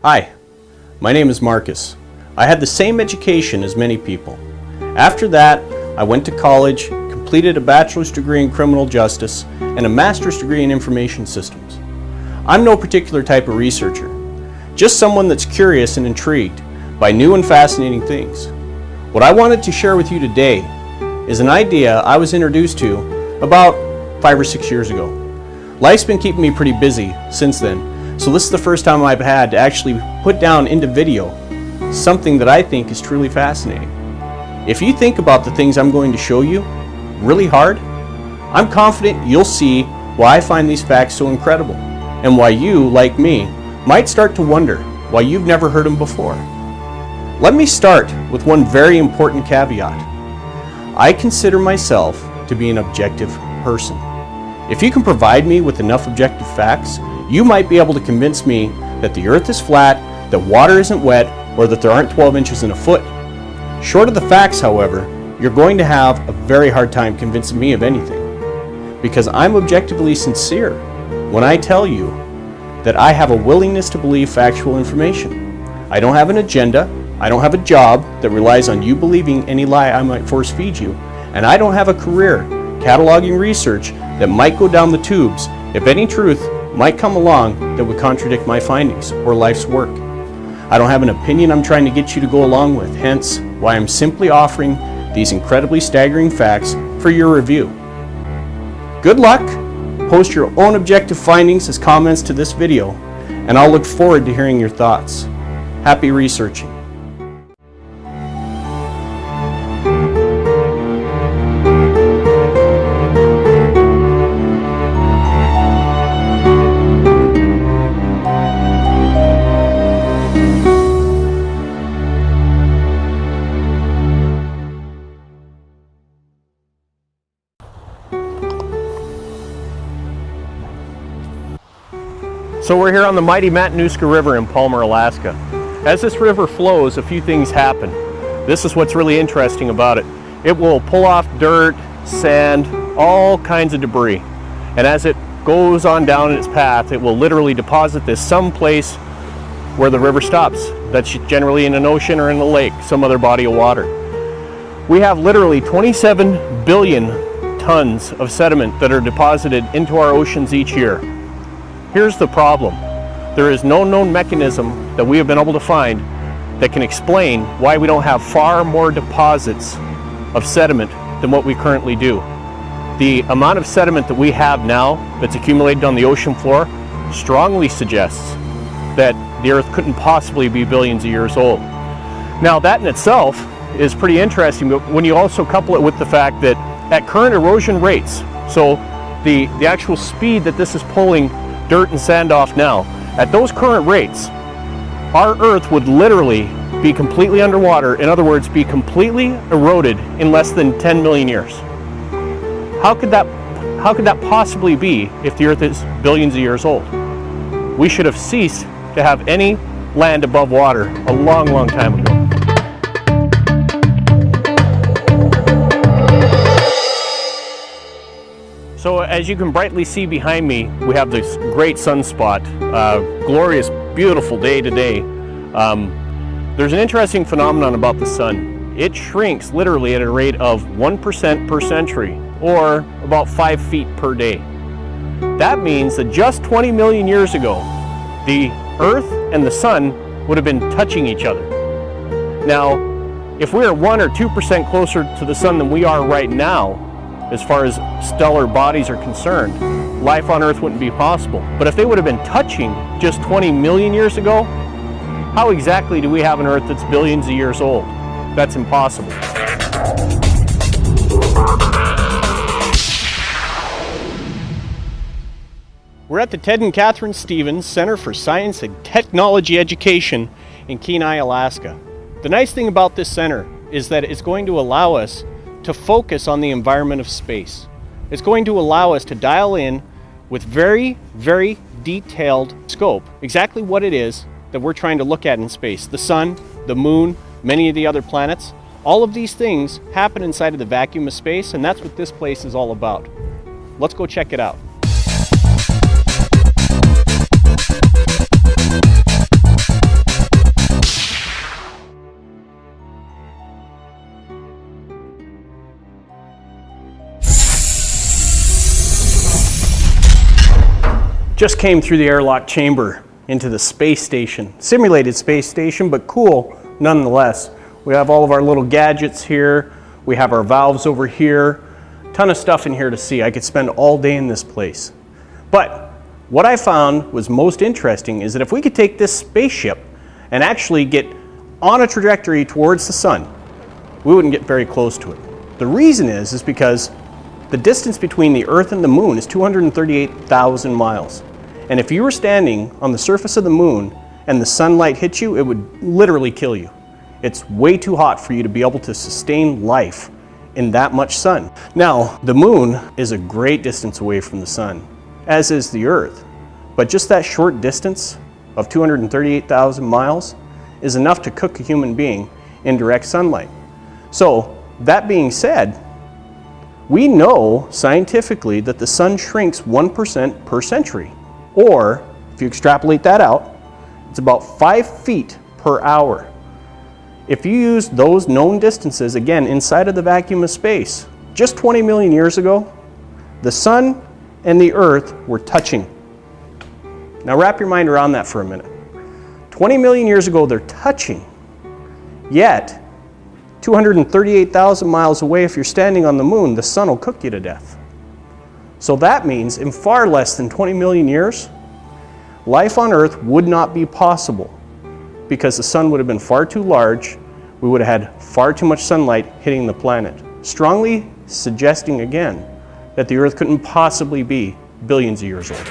Hi, my name is Marcus. I had the same education as many people. After that, I went to college, completed a bachelor's degree in criminal justice and a master's degree in information systems. I'm no particular type of researcher, just someone that's curious and intrigued by new and fascinating things. What I wanted to share with you today is an idea I was introduced to about 5 or 6 years ago. Life's been keeping me pretty busy since then, so this is the first time I've had to actually put down into video something that I think is truly fascinating. If you think about the things I'm going to show you really hard, I'm confident you'll see why I find these facts so incredible and why you, like me, might start to wonder why you've never heard them before. Let me start with one very important caveat. I consider myself to be an objective person. If you can provide me with enough objective facts, you might be able to convince me that the earth is flat, that water isn't wet, or that there aren't 12 inches in a foot. Short of the facts, however, you're going to have a very hard time convincing me of anything, because I'm objectively sincere when I tell you that I have a willingness to believe factual information. I don't have an agenda, I don't have a job that relies on you believing any lie I might force feed you, and I don't have a career cataloging research that might go down the tubes if any truth might come along that would contradict my findings or life's work. I don't have an opinion I'm trying to get you to go along with, hence why I'm simply offering these incredibly staggering facts for your review. Good luck, post your own objective findings as comments to this video, and I'll look forward to hearing your thoughts. Happy researching. So we're here on the mighty Matanuska River in Palmer, Alaska. As this river flows, a few things happen. This is what's really interesting about it. It will pull off dirt, sand, all kinds of debris. And as it goes on down its path, it will literally deposit this someplace where the river stops. That's generally in an ocean or in a lake, some other body of water. We have literally 27 billion tons of sediment that are deposited into our oceans each year. Here's the problem. There is no known mechanism that we have been able to find that can explain why we don't have far more deposits of sediment than what we currently do. The amount of sediment that we have now that's accumulated on the ocean floor strongly suggests that the earth couldn't possibly be billions of years old. Now that in itself is pretty interesting, but when you also couple it with the fact that at current erosion rates, so the actual speed that this is pulling dirt and sand off now, at those current rates, our earth would literally be completely underwater. In other words, be completely eroded in less than 10 million years. How could that possibly be if the earth is billions of years old? We should have ceased to have any land above water a long, long time ago. So as you can brightly see behind me, we have this great sunspot, glorious, beautiful day today. There's an interesting phenomenon about the sun. It shrinks literally at a rate of 1% per century, or about 5 feet per day. That means that just 20 million years ago, the Earth and the sun would have been touching each other. Now, if we are 1 or 2% closer to the sun than we are right now, as far as stellar bodies are concerned, life on Earth wouldn't be possible. But if they would have been touching just 20 million years ago, how exactly do we have an Earth that's billions of years old? That's impossible. We're at the Ted and Catherine Stevens Center for Science and Technology Education in Kenai, Alaska. The nice thing about this center is that it's going to allow us to focus on the environment of space. It's going to allow us to dial in with very, very detailed scope exactly what it is that we're trying to look at in space. The sun, the moon, many of the other planets, all of these things happen inside of the vacuum of space, and that's what this place is all about. Let's go check it out. Just came through the airlock chamber into the space station. Simulated space station, but cool nonetheless. We have all of our little gadgets here. We have our valves over here. Ton of stuff in here to see. I could spend all day in this place. But what I found was most interesting is that if we could take this spaceship and actually get on a trajectory towards the sun, we wouldn't get very close to it. The reason is because the distance between the Earth and the Moon is 238,000 miles. And if you were standing on the surface of the Moon and the sunlight hit you, it would literally kill you. It's way too hot for you to be able to sustain life in that much sun. Now, the Moon is a great distance away from the sun, as is the Earth. But just that short distance of 238,000 miles is enough to cook a human being in direct sunlight. So, that being said, we know scientifically that the sun shrinks 1% per century. Or, if you extrapolate that out, it's about 5 feet per hour. If you use those known distances, again, inside of the vacuum of space, just 20 million years ago, the sun and the Earth were touching. Now wrap your mind around that for a minute. 20 million years ago, they're touching. Yet, 238,000 miles away, if you're standing on the Moon, the sun will cook you to death. So that means in far less than 20 million years, life on Earth would not be possible because the sun would have been far too large. We would have had far too much sunlight hitting the planet, strongly suggesting again that the Earth couldn't possibly be billions of years old.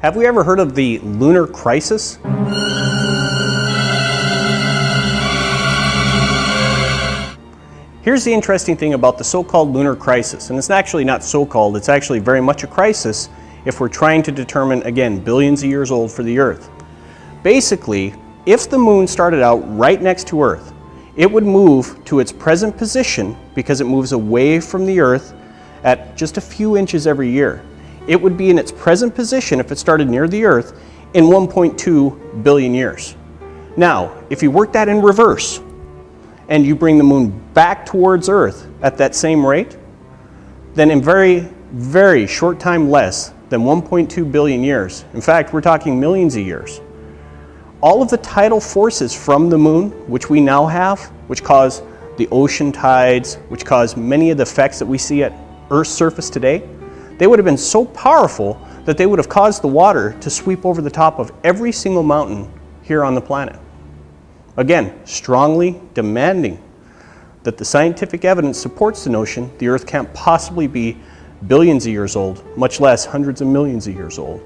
Have we ever heard of the lunar crisis? Here's the interesting thing about the so-called lunar crisis, and it's actually not so-called, it's actually very much a crisis if we're trying to determine, again, billions of years old for the Earth. Basically, if the Moon started out right next to Earth, it would move to its present position because it moves away from the Earth at just a few inches every year. It would be in its present position if it started near the Earth in 1.2 billion years. Now, if you work that in reverse, and you bring the Moon back towards Earth at that same rate, then in very, very short time less than 1.2 billion years, in fact, we're talking millions of years, all of the tidal forces from the Moon, which we now have, which cause the ocean tides, which cause many of the effects that we see at Earth's surface today, they would have been so powerful that they would have caused the water to sweep over the top of every single mountain here on the planet. Again, strongly demanding that the scientific evidence supports the notion the Earth can't possibly be billions of years old, much less hundreds of millions of years old.